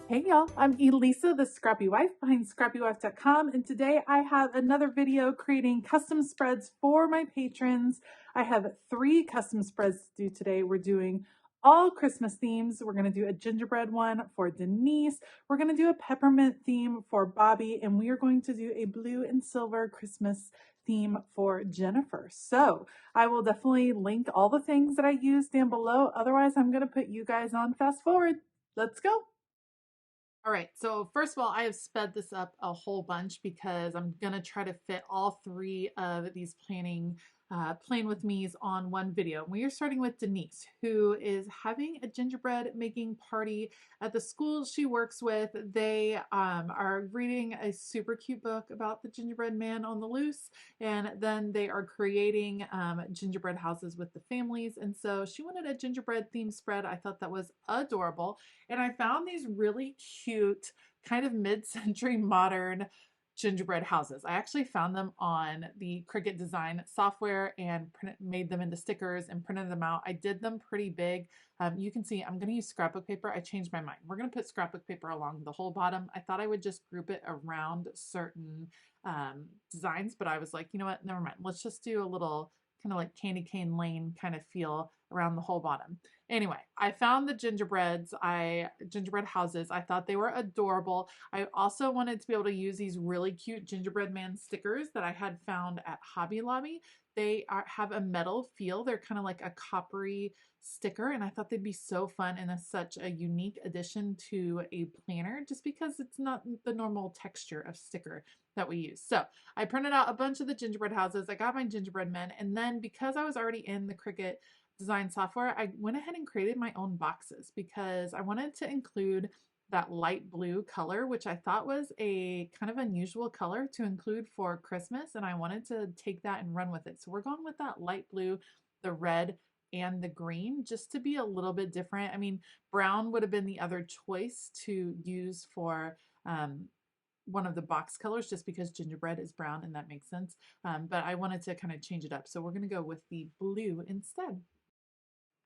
Hey y'all, I'm Elisa, the Scrappy Wife behind ScrappyWife.com, and today I have another video creating custom spreads for my patrons. I have 3 custom spreads to do today. We're doing all Christmas themes. We're going to do a gingerbread one for Denise. We're going to do a peppermint theme for Bobbie, and we are going to do a blue and silver Christmas theme for Jennifer. So I will definitely link all the things that I use down below. Otherwise, I'm going to put you guys on fast forward. Let's go. All right, so first of all, I have sped this up a whole bunch because I'm gonna try to fit all 3 of these plan with me's on one video. We are starting with Denise, who is having a gingerbread making party at the school she works with. They are reading a super cute book about the gingerbread man on the loose, and then they are creating gingerbread houses with the families. And so she wanted a gingerbread theme spread. I thought that was adorable. And I found these really cute, kind of mid-century modern gingerbread houses. I actually found them on the Cricut design software and made them into stickers and printed them out. I did them pretty big. You can see I'm going to use scrapbook paper. I changed my mind. We're going to put scrapbook paper along the whole bottom. I thought I would just group it around certain designs, but I was like, you know what, never mind. Let's just do a little kind of like candy cane lane kind of feel around the whole bottom. Anyway, I found the gingerbread houses. I thought they were adorable. I also wanted to be able to use these really cute gingerbread man stickers that I had found at Hobby Lobby. They have a metal feel. They're kind of like a coppery sticker, and I thought they'd be so fun and such a unique addition to a planner just because it's not the normal texture of sticker that we use. So I printed out a bunch of the gingerbread houses. I got my gingerbread men, and then because I was already in the Cricut design software, I went ahead and created my own boxes because I wanted to include that light blue color, which I thought was a kind of unusual color to include for Christmas, and I wanted to take that and run with it. So we're going with that light blue, the red, and the green just to be a little bit different. I mean, brown would have been the other choice to use for one of the box colors just because gingerbread is brown and that makes sense. But I wanted to kind of change it up. So we're going to go with the blue instead.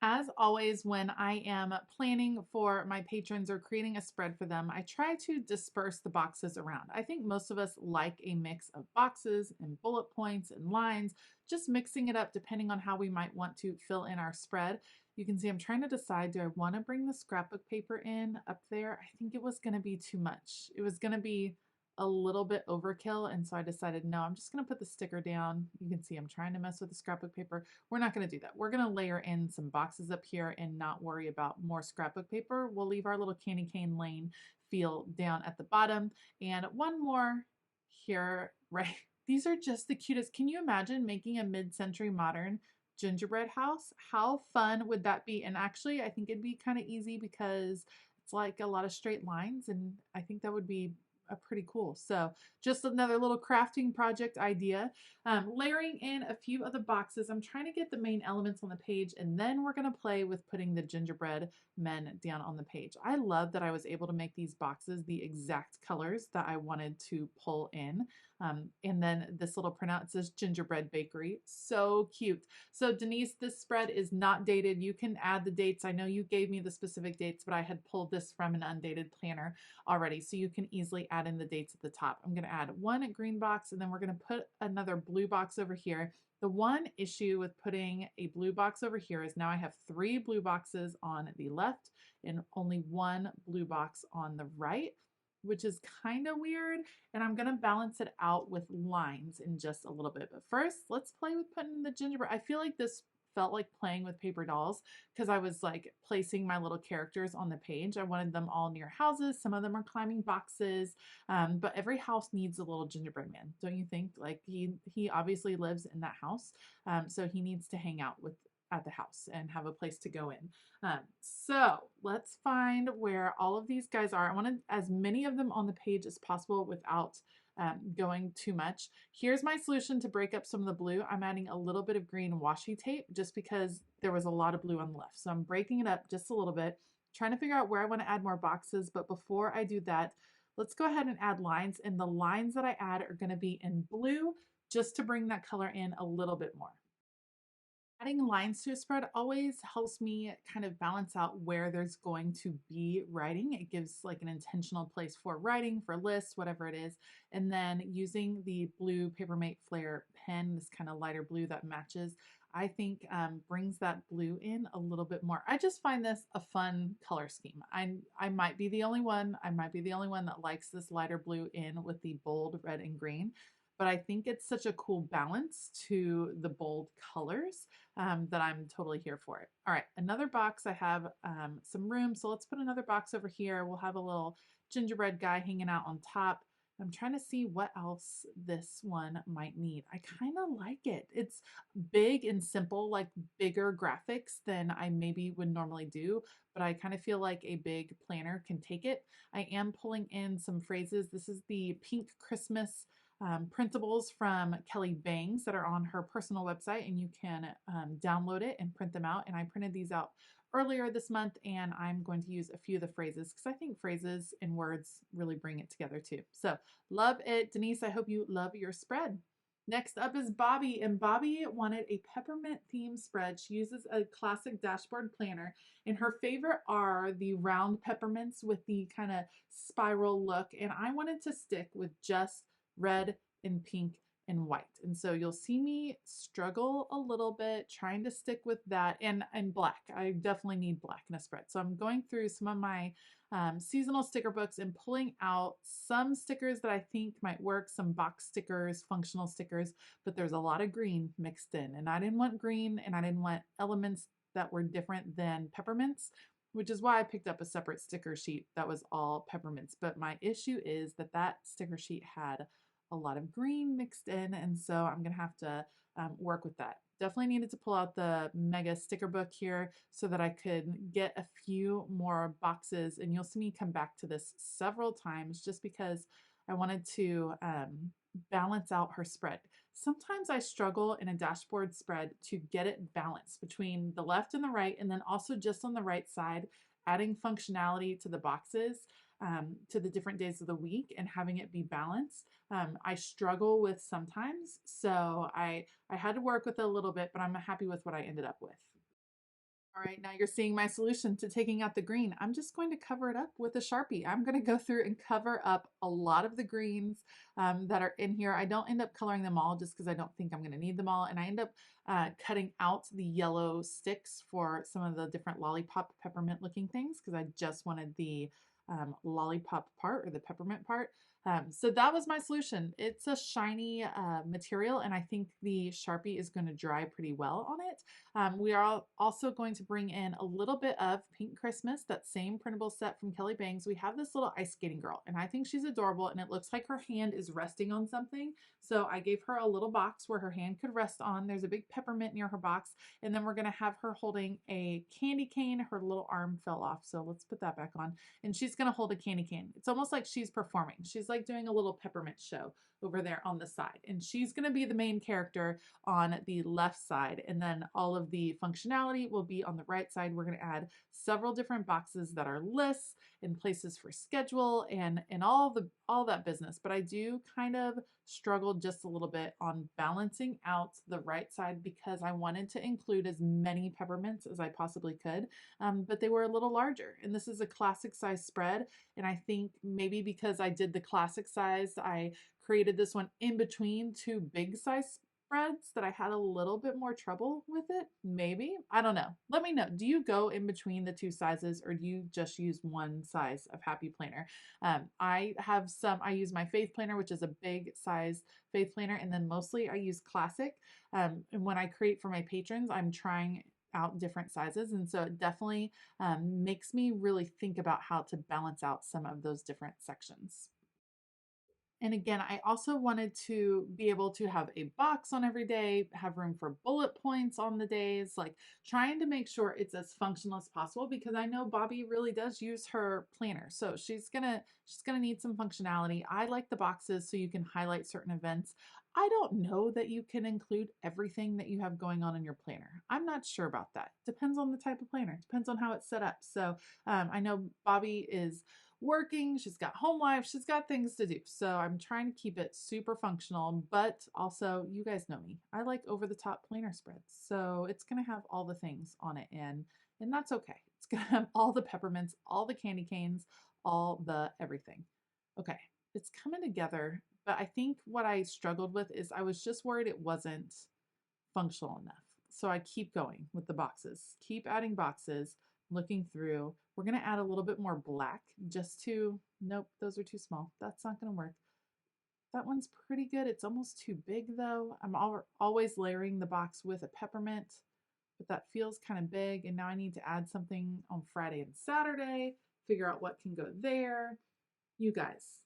As always, when I am planning for my patrons or creating a spread for them, I try to disperse the boxes around. I think most of us like a mix of boxes and bullet points and lines, just mixing it up depending on how we might want to fill in our spread. You can see I'm trying to decide, do I want to bring the scrapbook paper in up there? I think it was going to be too much. It was going to be a little bit overkill, and so I decided no, I'm just going to put the sticker down. You can see I'm trying to mess with the scrapbook paper. We're not going to do that. We're going to layer in some boxes up here and not worry about more scrapbook paper. We'll leave our little candy cane lane feel down at the bottom, and one more here, right? These are just the cutest. Can you imagine making a mid-century modern gingerbread house? How fun would that be? And actually, I think it'd be kind of easy because it's like a lot of straight lines, and I think that would be pretty cool. So just another little crafting project idea. Layering in a few of the boxes. I'm trying to get the main elements on the page, and then we're going to play with putting the gingerbread men down on the page. I love that I was able to make these boxes the exact colors that I wanted to pull in. And then this little printout says Gingerbread Bakery. So cute. So Denise, this spread is not dated. You can add the dates. I know you gave me the specific dates, but I had pulled this from an undated planner already, so you can easily add in the dates at the top. I'm going to add one green box, and then we're going to put another blue box over here. The one issue with putting a blue box over here is now I have 3 blue boxes on the left and only 1 blue box on the right, which is kind of weird, and I'm going to balance it out with lines in just a little bit. But first, let's play with putting the gingerbread. I feel like this felt like playing with paper dolls because I was like placing my little characters on the page. I wanted them all near houses. Some of them are climbing boxes, but every house needs a little gingerbread man, don't you think? Like he obviously lives in that house, so he needs to hang out at the house and have a place to go in. So let's find where all of these guys are. I wanted as many of them on the page as possible without going too much. Here's my solution to break up some of the blue. I'm adding a little bit of green washi tape just because there was a lot of blue on the left. So I'm breaking it up just a little bit, trying to figure out where I want to add more boxes. But before I do that, let's go ahead and add lines. And the lines that I add are going to be in blue just to bring that color in a little bit more. Adding lines to a spread always helps me kind of balance out where there's going to be writing. It gives like an intentional place for writing, for lists, whatever it is. And then using the blue Papermate Flare pen, this kind of lighter blue that matches, I think brings that blue in a little bit more. I just find this a fun color scheme. I might be the only one. I might be the only one that likes this lighter blue in with the bold red and green. But I think it's such a cool balance to the bold colors that I'm totally here for it. All right, another box. I have some room, so let's put another box over here. We'll have a little gingerbread guy hanging out on top. I'm trying to see what else this one might need. I kind of like it. It's big and simple, like bigger graphics than I maybe would normally do, but I kind of feel like a big planner can take it. I am pulling in some phrases. This is the Pink Christmas printables from Kelly Bangs that are on her personal website, and you can download it and print them out. And I printed these out earlier this month, and I'm going to use a few of the phrases because I think phrases and words really bring it together too. So love it. Denise, I hope you love your spread. Next up is Bobbie, and Bobbie wanted a peppermint theme spread. She uses a classic dashboard planner, and her favorite are the round peppermints with the kind of spiral look, and I wanted to stick with just red and pink and white. And so you'll see me struggle a little bit trying to stick with that, and black. I definitely need black in a spread. So I'm going through some of my seasonal sticker books and pulling out some stickers that I think might work, some box stickers, functional stickers, but there's a lot of green mixed in, and I didn't want green, and I didn't want elements that were different than peppermints, which is why I picked up a separate sticker sheet that was all peppermints. But my issue is that that sticker sheet had a lot of green mixed in, and so I'm gonna have to work with that. Definitely needed to pull out the mega sticker book here so that I could get a few more boxes, and you'll see me come back to this several times just because I wanted to balance out her spread. Sometimes I struggle in a dashboard spread to get it balanced between the left and the right, and then also just on the right side, adding functionality to the boxes to the different days of the week and having it be balanced. I struggle with sometimes, so I had to work with it a little bit, but I'm happy with what I ended up with. All right, now you're seeing my solution to taking out the green. I'm just going to cover it up with a Sharpie. I'm going to go through and cover up a lot of the greens that are in here. I don't end up coloring them all just because I don't think I'm going to need them all. And I end up cutting out the yellow sticks for some of the different lollipop peppermint looking things because I just wanted the lollipop part or the peppermint part. So that was my solution. It's a shiny material, and I think the Sharpie is going to dry pretty well on it. We are also going to bring in a little bit of Pink Christmas, that same printable set from Kelly Bangs. We have this little ice skating girl, and I think she's adorable, and it looks like her hand is resting on something. So I gave her a little box where her hand could rest on. There's a big peppermint near her box, and then we're going to have her holding a candy cane. Her little arm fell off, so let's put that back on. And she's going to hold a candy cane. It's almost like she's performing. She's like doing a little peppermint show over there on the side. And she's going to be the main character on the left side. And then all of the functionality will be on the right side. We're going to add several different boxes that are lists and places for schedule and all that business. But I do kind of struggle just a little bit on balancing out the right side because I wanted to include as many peppermints as I possibly could. But they were a little larger. And this is a classic size spread. And I think maybe because I did the classic size, I created this one in between two big size spreads that I had a little bit more trouble with it. Maybe. I don't know. Let me know. Do you go in between the two sizes or do you just use one size of Happy Planner? I use my Faith Planner, which is a big size Faith Planner, and then mostly I use Classic. And when I create for my patrons, I'm trying out different sizes, and so it definitely makes me really think about how to balance out some of those different sections. And again, I also wanted to be able to have a box on every day, have room for bullet points on the days, like trying to make sure it's as functional as possible because I know Bobbie really does use her planner. So she's gonna need some functionality. I like the boxes so you can highlight certain events. I don't know that you can include everything that you have going on in your planner. I'm not sure about that. Depends on the type of planner, depends on how it's set up. So I know Bobbie is working, she's got home life, she's got things to do. So I'm trying to keep it super functional, but also, you guys know me. I like over the top planner spreads. So it's going to have all the things on it, and that's okay. It's going to have all the peppermints, all the candy canes, all the everything. Okay, it's coming together, but I think what I struggled with is I was just worried it wasn't functional enough. So I keep going with the boxes, keep adding boxes, looking through. We're going to add a little bit more black just to, nope, those are too small. That's not going to work. That one's pretty good. It's almost too big though. I'm always layering the box with a peppermint, but that feels kind of big. And now I need to add something on Friday and Saturday, figure out what can go there. You guys,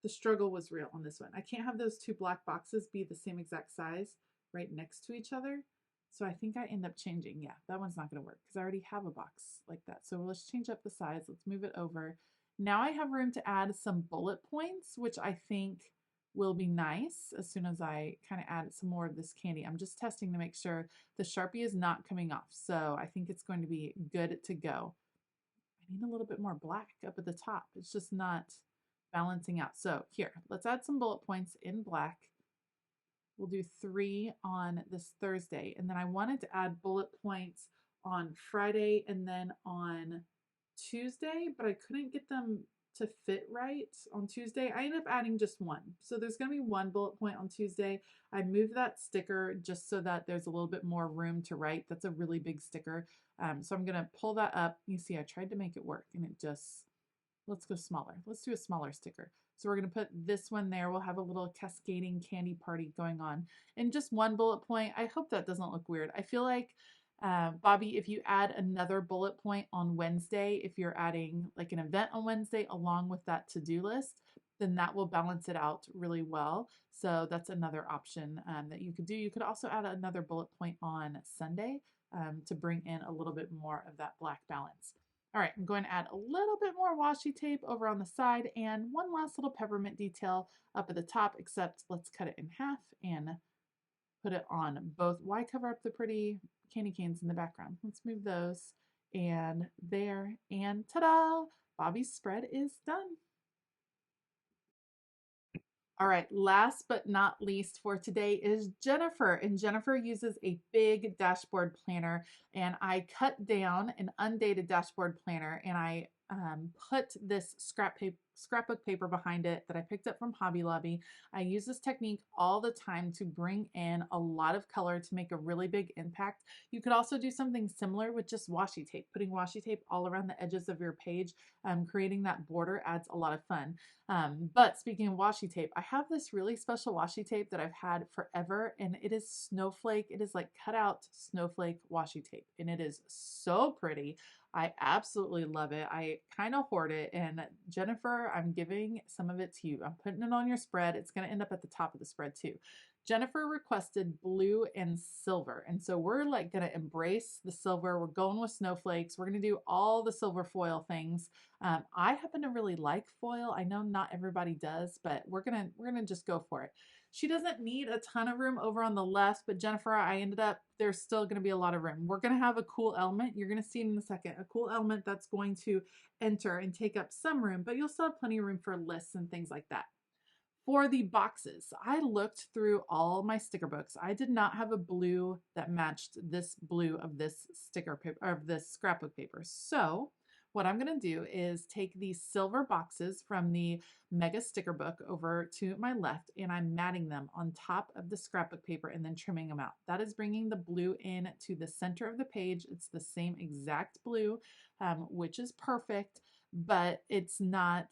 the struggle was real on this one. I can't have those two black boxes be the same exact size right next to each other. So I think I end up changing. Yeah, that one's not going to work because I already have a box like that. So let's change up the size. Let's move it over. Now I have room to add some bullet points, which I think will be nice as soon as I kind of add some more of this candy. I'm just testing to make sure the Sharpie is not coming off. So I think it's going to be good to go. I need a little bit more black up at the top. It's just not balancing out. So here, let's add some bullet points in black. We'll do 3 on this Thursday. And then I wanted to add bullet points on Friday and then on Tuesday, but I couldn't get them to fit right on Tuesday. I ended up adding just 1. So there's going to be 1 bullet point on Tuesday. I moved that sticker just so that there's a little bit more room to write. That's a really big sticker. So I'm going to pull that up. You see, I tried to make it work and it just, let's go smaller. Let's do a smaller sticker. So we're going to put this one there. We'll have a little cascading candy party going on. And just 1 bullet point. I hope that doesn't look weird. I feel like, Bobbie, if you add another bullet point on Wednesday, if you're adding like an event on Wednesday along with that to-do list, then that will balance it out really well. So that's another option that you could do. You could also add another bullet point on Sunday to bring in a little bit more of that black balance. All right, I'm going to add a little bit more washi tape over on the side and one last little peppermint detail up at the top, except let's cut it in half and put it on both. Why cover up the pretty candy canes in the background? Let's move those and there, and ta-da! Bobbie's spread is done. All right, last but not least for today is Jennifer. And Jennifer uses a big dashboard planner, and I cut down an undated dashboard planner and I put this scrapbook paper behind it that I picked up from Hobby Lobby. I use this technique all the time to bring in a lot of color to make a really big impact. You could also do something similar with just washi tape, putting washi tape all around the edges of your page. Creating that border adds a lot of fun. But speaking of washi tape, I have this really special washi tape that I've had forever, and it is snowflake. It is like cut out snowflake washi tape, and it is so pretty. I absolutely love it. I kind of hoard it, and Jennifer, I'm giving some of it to you. I'm putting it on your spread. It's going to end up at the top of the spread too. Jennifer requested blue and silver, and so we're like going to embrace the silver. We're going with snowflakes. We're going to do all the silver foil things. I happen to really like foil. I know not everybody does, but we're gonna just go for it. She doesn't need a ton of room over on the left, but Jennifer, I ended up, there's still going to be a lot of room. We're going to have a cool element. You're going to see it in a second, a cool element that's going to enter and take up some room, but you'll still have plenty of room for lists and things like that. For the boxes, I looked through all my sticker books. I did not have a blue that matched this blue of this sticker paper, of this scrapbook paper. So what I'm going to do is take these silver boxes from the Mega Sticker Book over to my left, and I'm matting them on top of the scrapbook paper and then trimming them out. That is bringing the blue in to the center of the page. It's the same exact blue, which is perfect, but it's not,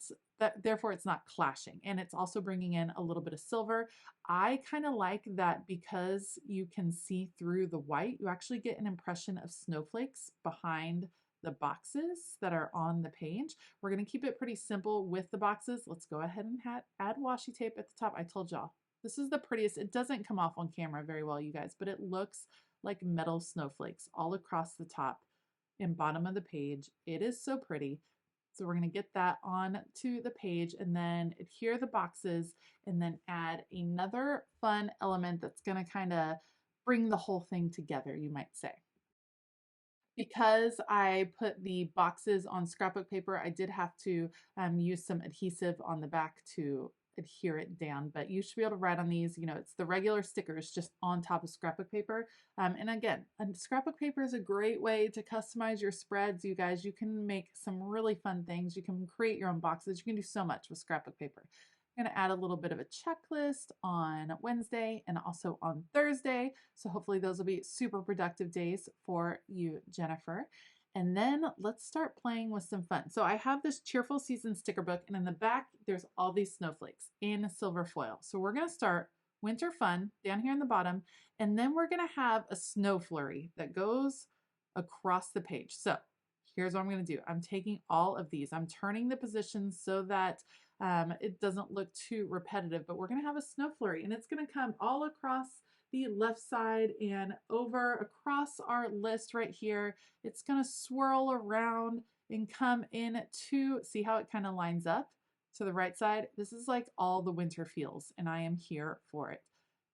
therefore it's not clashing, and it's also bringing in a little bit of silver. I kind of like that because you can see through the white. You actually get an impression of snowflakes behind the boxes that are on the page. We're going to keep it pretty simple with the boxes. Let's go ahead and add washi tape at the top. I told y'all, this is the prettiest. It doesn't come off on camera very well, you guys, but it looks like metal snowflakes all across the top and bottom of the page. It is so pretty. So we're going to get that on to the page and then adhere the boxes and then add another fun element that's going to kind of bring the whole thing together, you might say. Because I put the boxes on scrapbook paper, I did have to use some adhesive on the back to adhere it down, but you should be able to write on these. You know, it's the regular stickers just on top of scrapbook paper. And again, scrapbook paper is a great way to customize your spreads. You guys, you can make some really fun things. You can create your own boxes. You can do so much with scrapbook paper. I'm going to add a little bit of a checklist on Wednesday and also on Thursday. So hopefully those will be super productive days for you, Jennifer. And then let's start playing with some fun. So I have this Cheerful Season sticker book, and in the back, there's all these snowflakes in silver foil. So we're going to start Winter Fun down here in the bottom, and then we're going to have a snow flurry that goes across the page. So here's what I'm going to do. I'm taking all of these. I'm turning the positions so that it doesn't look too repetitive, but we're going to have a snow flurry, and it's going to come all across the left side and over across our list right here. It's going to swirl around and come in to, see how it kind of lines up to the right side? This is like all the winter feels, and I am here for it.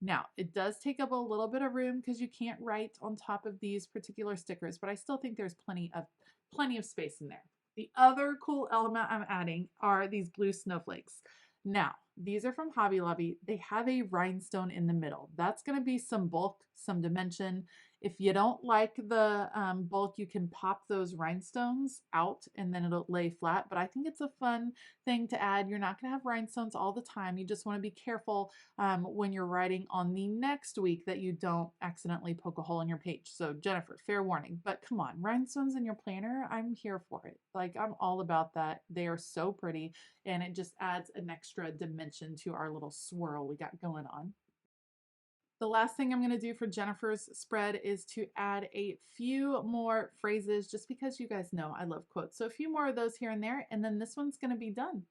Now, it does take up a little bit of room because you can't write on top of these particular stickers, but I still think there's plenty of space in there. The other cool element I'm adding are these blue snowflakes. Now, these are from Hobby Lobby. They have a rhinestone in the middle. That's going to be some bulk, some dimension. If you don't like the bulk, you can pop those rhinestones out and then it'll lay flat. But I think it's a fun thing to add. You're not going to have rhinestones all the time. You just want to be careful when you're writing on the next week that you don't accidentally poke a hole in your page. So Jennifer, fair warning, but come on, rhinestones in your planner, I'm here for it. Like, I'm all about that. They are so pretty, and it just adds an extra dimension to our little swirl we got going on. The last thing I'm going to do for Jennifer's spread is to add a few more phrases, just because you guys know I love quotes. So a few more of those here and there, and then this one's going to be done.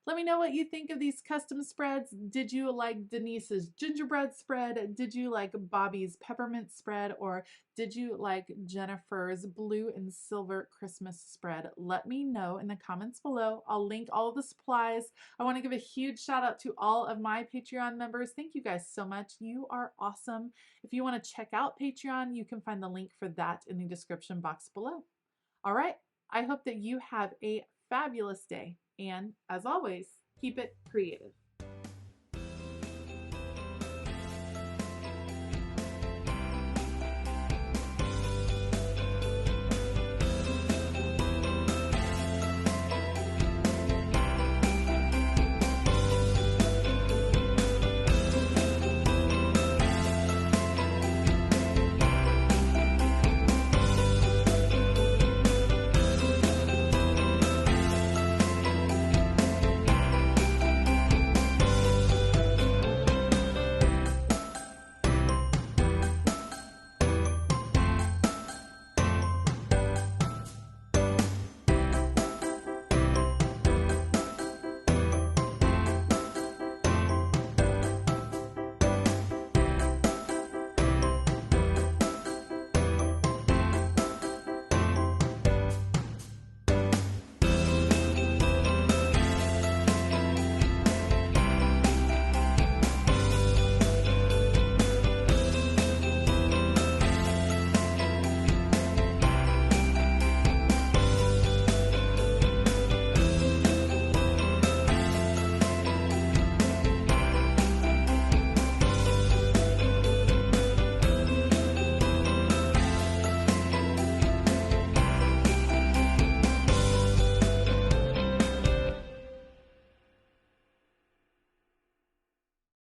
Let me know what you think of these custom spreads. Did you like Denise's gingerbread spread? Did you like Bobbie's peppermint spread? Or did you like Jennifer's blue and silver Christmas spread? Let me know in the comments below. I'll link all of the supplies. I want to give a huge shout out to all of my Patreon members. Thank you guys so much. You are awesome. If you want to check out Patreon, you can find the link for that in the description box below. All right. I hope that you have a fabulous day. And as always, keep it creative.